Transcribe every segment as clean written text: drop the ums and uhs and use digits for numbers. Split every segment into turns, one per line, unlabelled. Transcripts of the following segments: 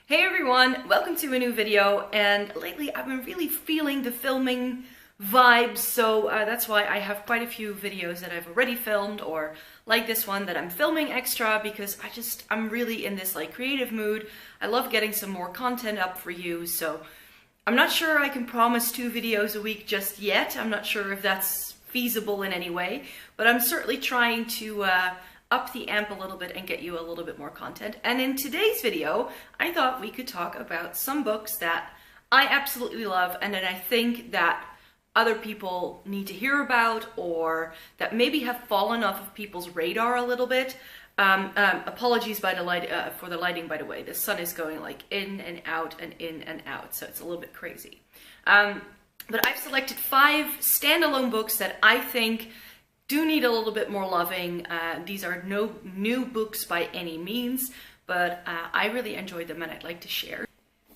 Hey everyone, welcome to a new video, and lately I've been really feeling the filming vibes, so that's why I have quite a few videos that I've already filmed, or like this one that I'm filming extra, because I'm really in this like creative mood. I love getting some more content up for you, so I'm not sure I can promise 2 videos a week just yet. I'm not sure if that's feasible in any way, but I'm certainly trying to up the amp a little bit and get you a little bit more content. And in today's video, I thought we could talk about some books that I absolutely love and that I think that other people need to hear about, or that maybe have fallen off of people's radar a little bit. Apologies by the light, for the lighting, by the way. The sun is going like in and out and in and out, so it's a little bit crazy. But I've selected 5 standalone books that I think do need a little bit more loving. These are no new books by any means, but I really enjoyed them and I'd like to share.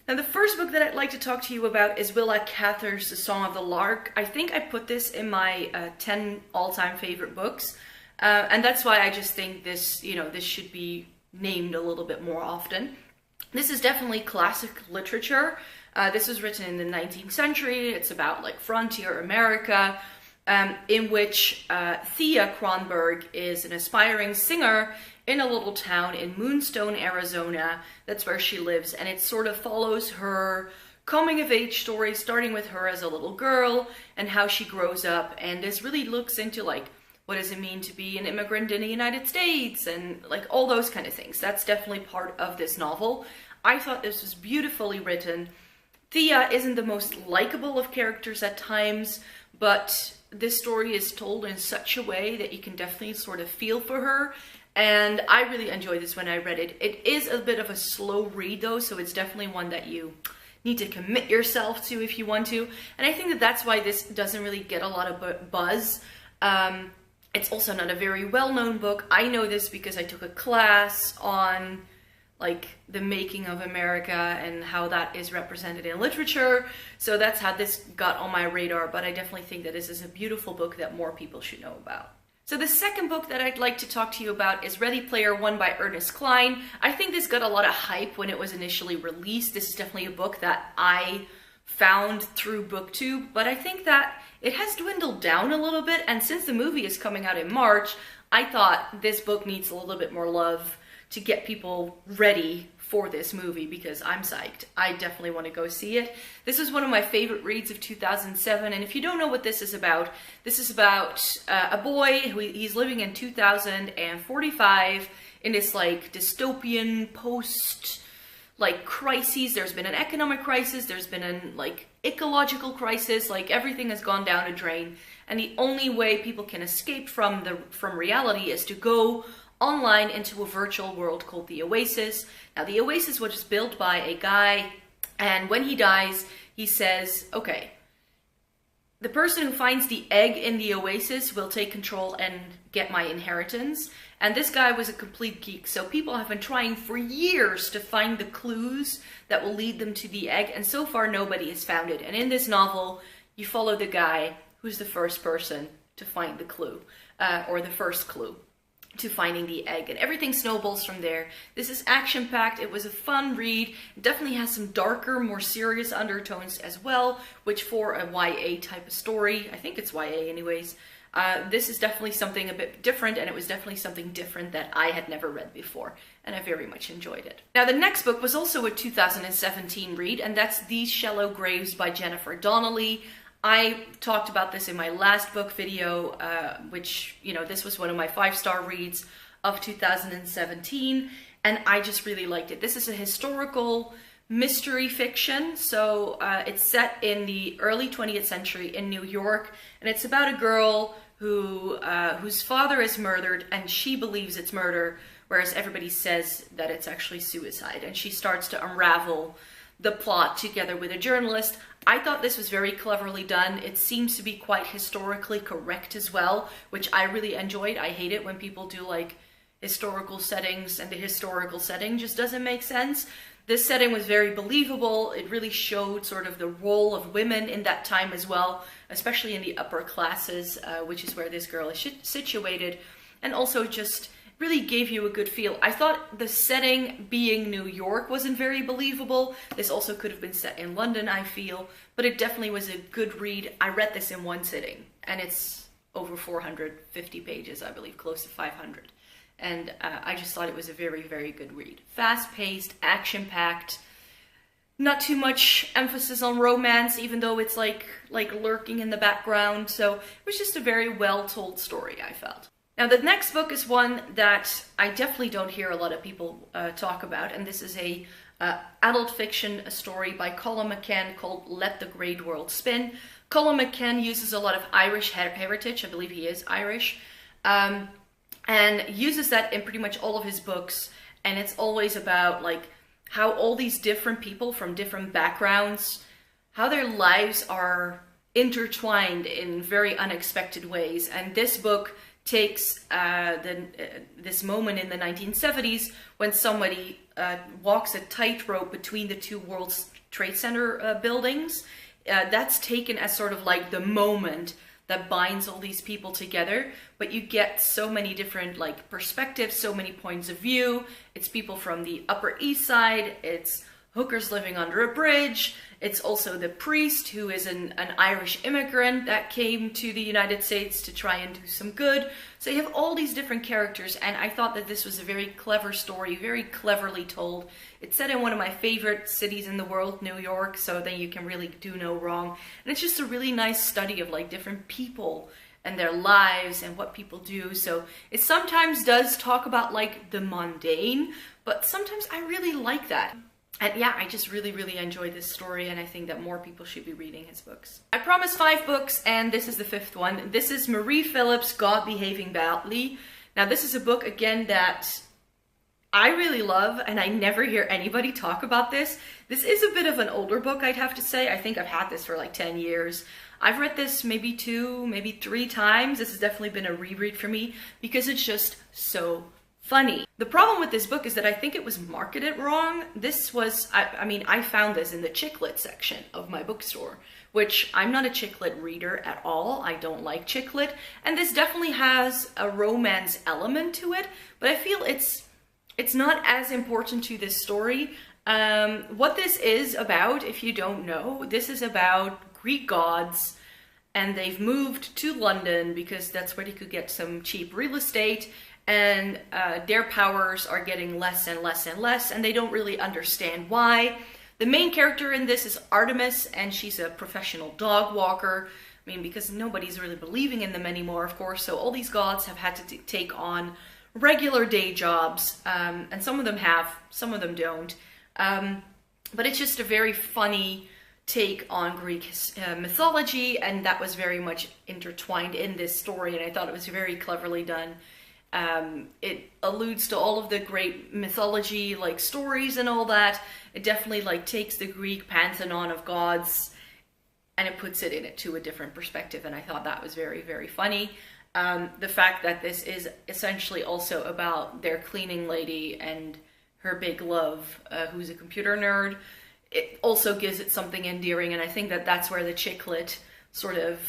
Now, the first book that I'd like to talk to you about is Willa Cather's The Song of the Lark. I think I put this in my 10 all-time favorite books, and that's why I just think this, this should be named a little bit more often. This is definitely classic literature. This was written in the 19th century. It's about like frontier America, in which Thea Kronberg is an aspiring singer in a little town in Moonstone, Arizona. That's where she lives, and it sort of follows her coming-of-age story, starting with her as a little girl and how she grows up, and this really looks into like, what does it mean to be an immigrant in the United States, and like all those kind of things. That's definitely part of this novel. I thought this was beautifully written. Thea isn't the most likable of characters at times, but this story is told in such a way that you can definitely sort of feel for her, and I really enjoyed this when I read it. It is a bit of a slow read though, so it's definitely one that you need to commit yourself to if you want to, and I think that that's why this doesn't really get a lot of buzz. It's also not a very well-known book. I know this because I took a class on like the making of America and how that is represented in literature. So that's how this got on my radar, but I definitely think that this is a beautiful book that more people should know about. So the second book that I'd like to talk to you about is Ready Player One by Ernest Cline. I think this got a lot of hype when it was initially released. This is definitely a book that I found through BookTube, but I think that it has dwindled down a little bit, and since the movie is coming out in March, I thought this book needs a little bit more love to get people ready for this movie, because I'm psyched. I definitely want to go see it. This is one of my favorite reads of 2007, and if you don't know what this is about a boy who he's living in 2045 in this like dystopian post like crises. There's been an economic crisis, there's been an like ecological crisis, like everything has gone down a drain, and the only way people can escape from reality is to go online into a virtual world called the Oasis. Now, the Oasis was built by a guy, and when he dies, he says, okay, the person who finds the egg in the Oasis will take control and get my inheritance. And this guy was a complete geek, so people have been trying for years to find the clues that will lead them to the egg, and so far nobody has found it. And in this novel, you follow the guy who's the first person to find the clue, or the first clue to finding the egg, and everything snowballs from there. This is action-packed. It was a fun read. It definitely has some darker, more serious undertones as well, which for a YA type of story, I think it's YA anyways, this is definitely something a bit different, and it was definitely something different that I had never read before, and I very much enjoyed it. Now, the next book was also a 2017 read, and that's These Shallow Graves by Jennifer Donnelly. I talked about this in my last book video, which, this was one of my 5-star reads of 2017, and I just really liked it. This is a historical mystery fiction, so it's set in the early 20th century in New York, and it's about a girl whose father is murdered, and she believes it's murder, whereas everybody says that it's actually suicide, and she starts to unravel the plot together with a journalist. I thought this was very cleverly done. It seems to be quite historically correct as well, which I really enjoyed. I hate it when people do like historical settings and the historical setting just doesn't make sense. This setting was very believable. It really showed sort of the role of women in that time as well, especially in the upper classes, which is where this girl is situated. And also just really gave you a good feel. I thought the setting being New York wasn't very believable. This also could have been set in London, I feel, but it definitely was a good read. I read this in one sitting, and it's over 450 pages, I believe, close to 500. And I just thought it was a very, very good read. Fast-paced, action-packed, not too much emphasis on romance, even though it's like lurking in the background. So it was just a very well-told story, I felt. Now, the next book is one that I definitely don't hear a lot of people talk about, and this is a adult fiction story by Colum McCann called Let the Great World Spin. Colum McCann uses a lot of Irish heritage, I believe he is Irish, and uses that in pretty much all of his books, and it's always about like how all these different people from different backgrounds, how their lives are intertwined in very unexpected ways. And this book takes this moment in the 1970s when somebody walks a tightrope between the two World Trade Center buildings. That's taken as sort of like the moment that binds all these people together, but you get so many different like perspectives, so many points of view. It's people from the Upper East Side, it's hookers living under a bridge, it's also the priest who is an Irish immigrant that came to the United States to try and do some good. So you have all these different characters, and I thought that this was a very clever story, very cleverly told. It's set in one of my favorite cities in the world, New York, so then you can really do no wrong. And it's just a really nice study of like different people and their lives and what people do. So it sometimes does talk about like the mundane, but sometimes I really like that. And yeah, I just really, really enjoyed this story, and I think that more people should be reading his books. I promised 5 books, and this is the 5th one. This is Marie Phillips' God Behaving Badly. Now, this is a book, again, that I really love, and I never hear anybody talk about this. This is a bit of an older book, I'd have to say. I think I've had this for like 10 years. I've read this maybe 2, maybe 3 times. This has definitely been a reread for me because it's just so funny. The problem with this book is that I think it was marketed wrong. This was, I mean, I found this in the chick lit section of my bookstore, which I'm not a chick lit reader at all. I don't like chick lit, and this definitely has a romance element to it, but I feel it's not as important to this story. What this is about, if you don't know, this is about Greek gods, and they've moved to London because that's where they could get some cheap real estate, and their powers are getting less and less and less, and they don't really understand why. The main character in this is Artemis, and she's a professional dog walker. I mean, because nobody's really believing in them anymore, of course, so all these gods have had to take on regular day jobs, and some of them have, some of them don't. But it's just a very funny take on Greek mythology, and that was very much intertwined in this story, and I thought it was very cleverly done. It alludes to all of the great mythology, like stories and all that. It definitely like takes the Greek pantheon of gods and it puts it in it to a different perspective, and I thought that was very, very funny. The fact that this is essentially also about their cleaning lady and her big love, who's a computer nerd, it also gives it something endearing, and I think that that's where the chick lit sort of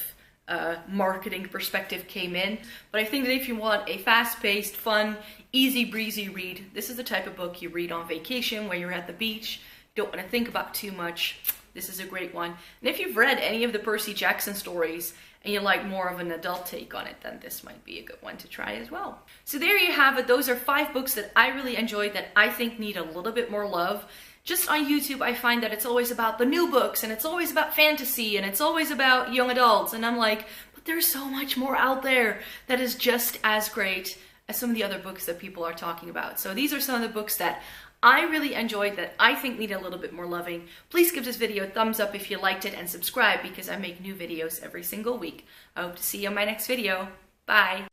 marketing perspective came in. But I think that if you want a fast-paced, fun, easy breezy read, this is the type of book you read on vacation when you're at the beach, don't want to think about too much. This is a great one. And if you've read any of the Percy Jackson stories and you like more of an adult take on it, then this might be a good one to try as well. So there you have it. Those are 5 books that I really enjoyed that I think need a little bit more love. Just on YouTube, I find that it's always about the new books, and it's always about fantasy, and it's always about young adults, and I'm like, but there's so much more out there that is just as great as some of the other books that people are talking about. So these are some of the books that I really enjoyed that I think need a little bit more loving. Please give this video a thumbs up if you liked it, and subscribe because I make new videos every single week. I hope to see you in my next video. Bye!